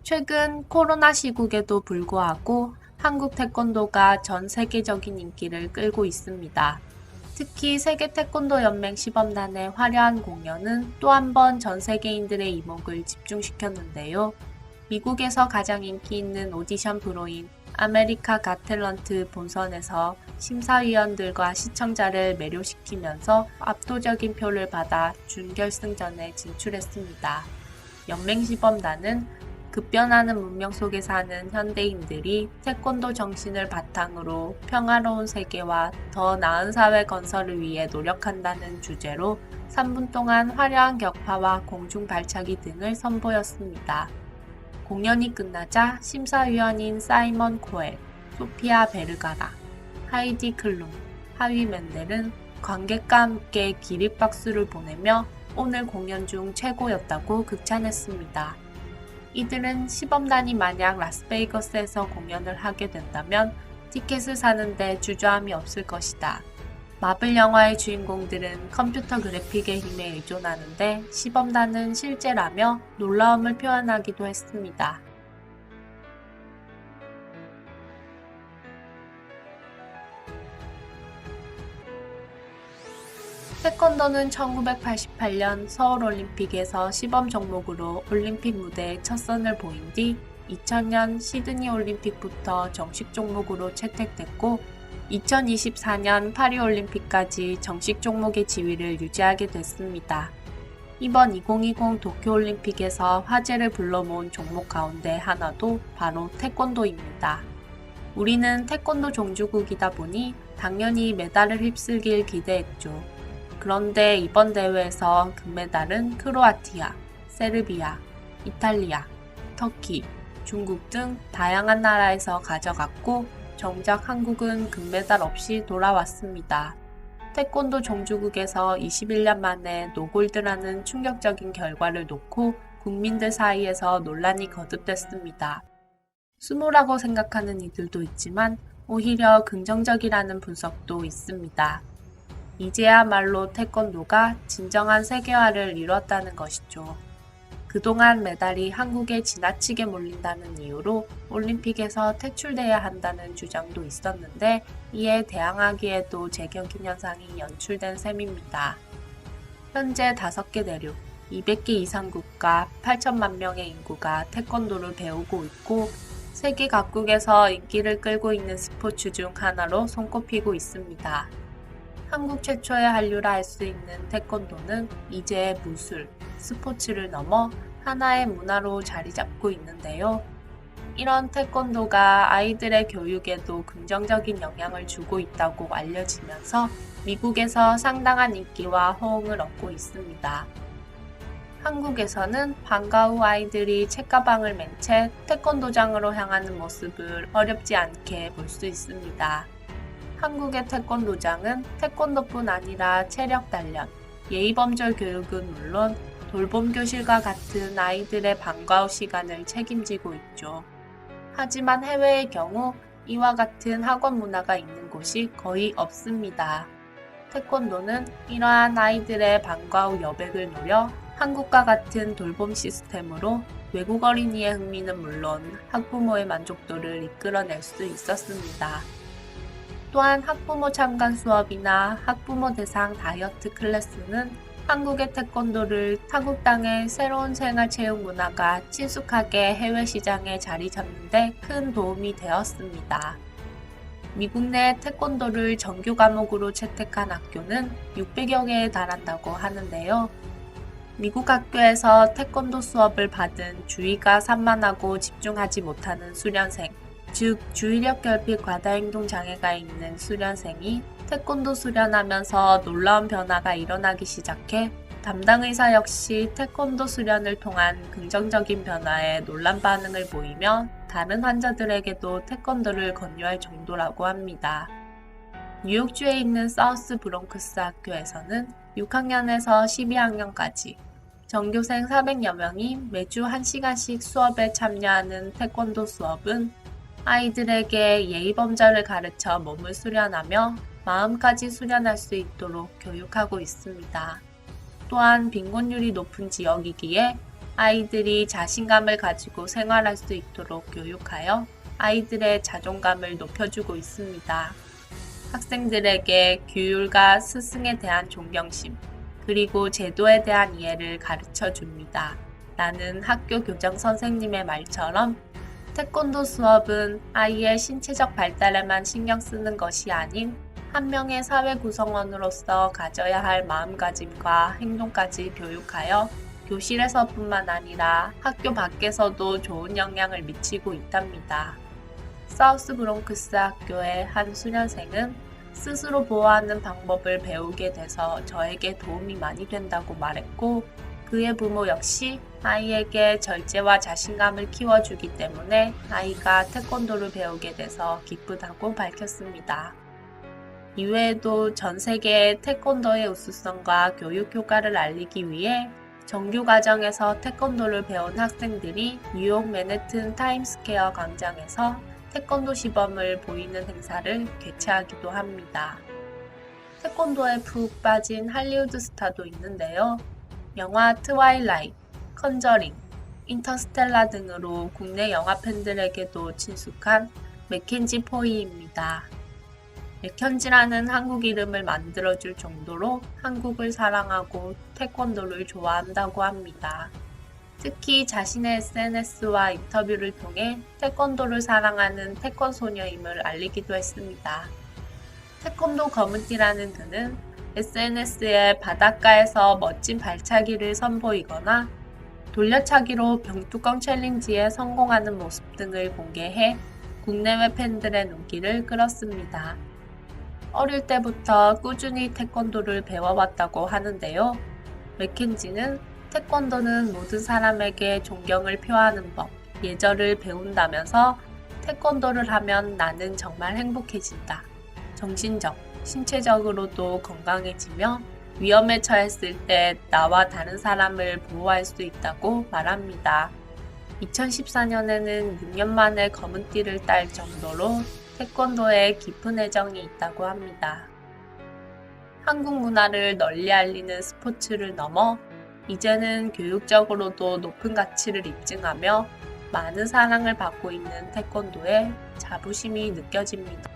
최근 코로나 시국에도 불구하고 한국 태권도가 전 세계적인 인기를 끌고 있습니다. 특히 세계 태권도 연맹 시범단의 화려한 공연은 또 한 번 전 세계인들의 이목을 집중시켰는데요. 미국에서 가장 인기 있는 오디션 프로인 아메리카 갓 탤런트 본선에서 심사위원들과 시청자를 매료시키면서 압도적인 표를 받아 준결승전에 진출했습니다. 연맹시범단은 급변하는 문명 속에 사는 현대인들이 태권도 정신을 바탕으로 평화로운 세계와 더 나은 사회 건설을 위해 노력한다는 주제로 3분 동안 화려한 격파와 공중 발차기 등을 선보였습니다. 공연이 끝나자 심사위원인 사이먼 코엘, 소피아 베르가라, 하이디 클룸, 하위 맨델은 관객과 함께 기립박수를 보내며 오늘 공연 중 최고였다고 극찬했습니다. 이들은 시범단이 만약 라스베이거스에서 공연을 하게 된다면 티켓을 사는데 주저함이 없을 것이다. 마블 영화의 주인공들은 컴퓨터 그래픽의 힘에 의존하는데 시범단은 실제라며 놀라움을 표현하기도 했습니다. 태권도는 1988년 서울올림픽에서 시범 종목으로 올림픽 무대에 첫 선을 보인 뒤 2000년 시드니 올림픽부터 정식 종목으로 채택됐고 2024년 파리올림픽까지 정식 종목의 지위를 유지하게 됐습니다. 이번 2020 도쿄올림픽에서 화제를 불러모은 종목 가운데 하나도 바로 태권도입니다. 우리는 태권도 종주국이다 보니 당연히 메달을 휩쓸길 기대했죠. 그런데 이번 대회에서 금메달은 크로아티아, 세르비아, 이탈리아, 터키, 중국 등 다양한 나라에서 가져갔고 정작 한국은 금메달 없이 돌아왔습니다. 태권도 종주국에서 21년 만에 노골드라는 충격적인 결과를 놓고 국민들 사이에서 논란이 거듭됐습니다. 수모라고 생각하는 이들도 있지만 오히려 긍정적이라는 분석도 있습니다. 이제야말로 태권도가 진정한 세계화를 이뤘다는 것이죠. 그동안 메달이 한국에 지나치게 몰린다는 이유로 올림픽에서 퇴출돼야 한다는 주장도 있었는데 이에 대항하기에도 제격인 현상이 연출된 셈입니다. 현재 5개 대륙, 200개 이상 국가 8천만 명의 인구가 태권도를 배우고 있고 세계 각국에서 인기를 끌고 있는 스포츠 중 하나로 손꼽히고 있습니다. 한국 최초의 한류라 할 수 있는 태권도는 이제 무술, 스포츠를 넘어 하나의 문화로 자리 잡고 있는데요. 이런 태권도가 아이들의 교육에도 긍정적인 영향을 주고 있다고 알려지면서 미국에서 상당한 인기와 호응을 얻고 있습니다. 한국에서는 방과 후 아이들이 책가방을 맨 채 태권도장으로 향하는 모습을 어렵지 않게 볼 수 있습니다. 한국의 태권도장은 태권도뿐 아니라 체력 단련, 예의범절 교육은 물론 돌봄 교실과 같은 아이들의 방과 후 시간을 책임지고 있죠. 하지만 해외의 경우 이와 같은 학원 문화가 있는 곳이 거의 없습니다. 태권도는 이러한 아이들의 방과 후 여백을 노려 한국과 같은 돌봄 시스템으로 외국 어린이의 흥미는 물론 학부모의 만족도를 이끌어낼 수 있었습니다. 또한 학부모 참관 수업이나 학부모 대상 다이어트 클래스는 한국의 태권도를 타국 땅의 새로운 생활체육 문화가 친숙하게 해외 시장에 자리 잡는 데 큰 도움이 되었습니다. 미국 내 태권도를 정규 과목으로 채택한 학교는 600여 개에 달한다고 하는데요. 미국 학교에서 태권도 수업을 받은 주의가 산만하고 집중하지 못하는 수련생, 즉 주의력 결핍 과다행동 장애가 있는 수련생이 태권도 수련하면서 놀라운 변화가 일어나기 시작해 담당 의사 역시 태권도 수련을 통한 긍정적인 변화에 놀란 반응을 보이며 다른 환자들에게도 태권도를 권유할 정도라고 합니다. 뉴욕주에 있는 사우스 브롱크스 학교에서는 6학년에서 12학년까지 전교생 400여 명이 매주 1시간씩 수업에 참여하는 태권도 수업은 아이들에게 예의범절을 가르쳐 몸을 수련하며 마음까지 수련할 수 있도록 교육하고 있습니다. 또한 빈곤율이 높은 지역이기에 아이들이 자신감을 가지고 생활할 수 있도록 교육하여 아이들의 자존감을 높여주고 있습니다. 학생들에게 규율과 스승에 대한 존경심, 그리고 제도에 대한 이해를 가르쳐 줍니다. 라는 학교 교장 선생님의 말처럼 태권도 수업은 아이의 신체적 발달에만 신경 쓰는 것이 아닌 한 명의 사회 구성원으로서 가져야 할 마음가짐과 행동까지 교육하여 교실에서뿐만 아니라 학교 밖에서도 좋은 영향을 미치고 있답니다. 사우스 브롱크스 학교의 한 수련생은 스스로 보호하는 방법을 배우게 돼서 저에게 도움이 많이 된다고 말했고, 그의 부모 역시 아이에게 절제와 자신감을 키워주기 때문에 아이가 태권도를 배우게 돼서 기쁘다고 밝혔습니다. 이외에도 전 세계에 태권도의 우수성과 교육 효과를 알리기 위해 정규 과정에서 태권도를 배운 학생들이 뉴욕 맨해튼 타임스퀘어 광장에서 태권도 시범을 보이는 행사를 개최하기도 합니다. 태권도에 푹 빠진 할리우드 스타도 있는데요. 영화 트와일라이트, 컨저링, 인터스텔라 등으로 국내 영화 팬들에게도 친숙한 맥켄지 포이입니다. 맥켄지라는 한국 이름을 만들어줄 정도로 한국을 사랑하고 태권도를 좋아한다고 합니다. 특히 자신의 SNS와 인터뷰를 통해 태권도를 사랑하는 태권 소녀임을 알리기도 했습니다. 태권도 검은띠라는 그는 SNS에 바닷가에서 멋진 발차기를 선보이거나 돌려차기로 병뚜껑 챌린지에 성공하는 모습 등을 공개해 국내외 팬들의 눈길을 끌었습니다. 어릴 때부터 꾸준히 태권도를 배워왔다고 하는데요. 맥켄지는 태권도는 모든 사람에게 존경을 표하는 법, 예절을 배운다면서 태권도를 하면 나는 정말 행복해진다. 정신적, 신체적으로도 건강해지며 위험에 처했을 때 나와 다른 사람을 보호할 수 있다고 말합니다. 2014년에는 6년 만에 검은띠를 딸 정도로 태권도에 깊은 애정이 있다고 합니다. 한국 문화를 널리 알리는 스포츠를 넘어 이제는 교육적으로도 높은 가치를 입증하며 많은 사랑을 받고 있는 태권도에 자부심이 느껴집니다.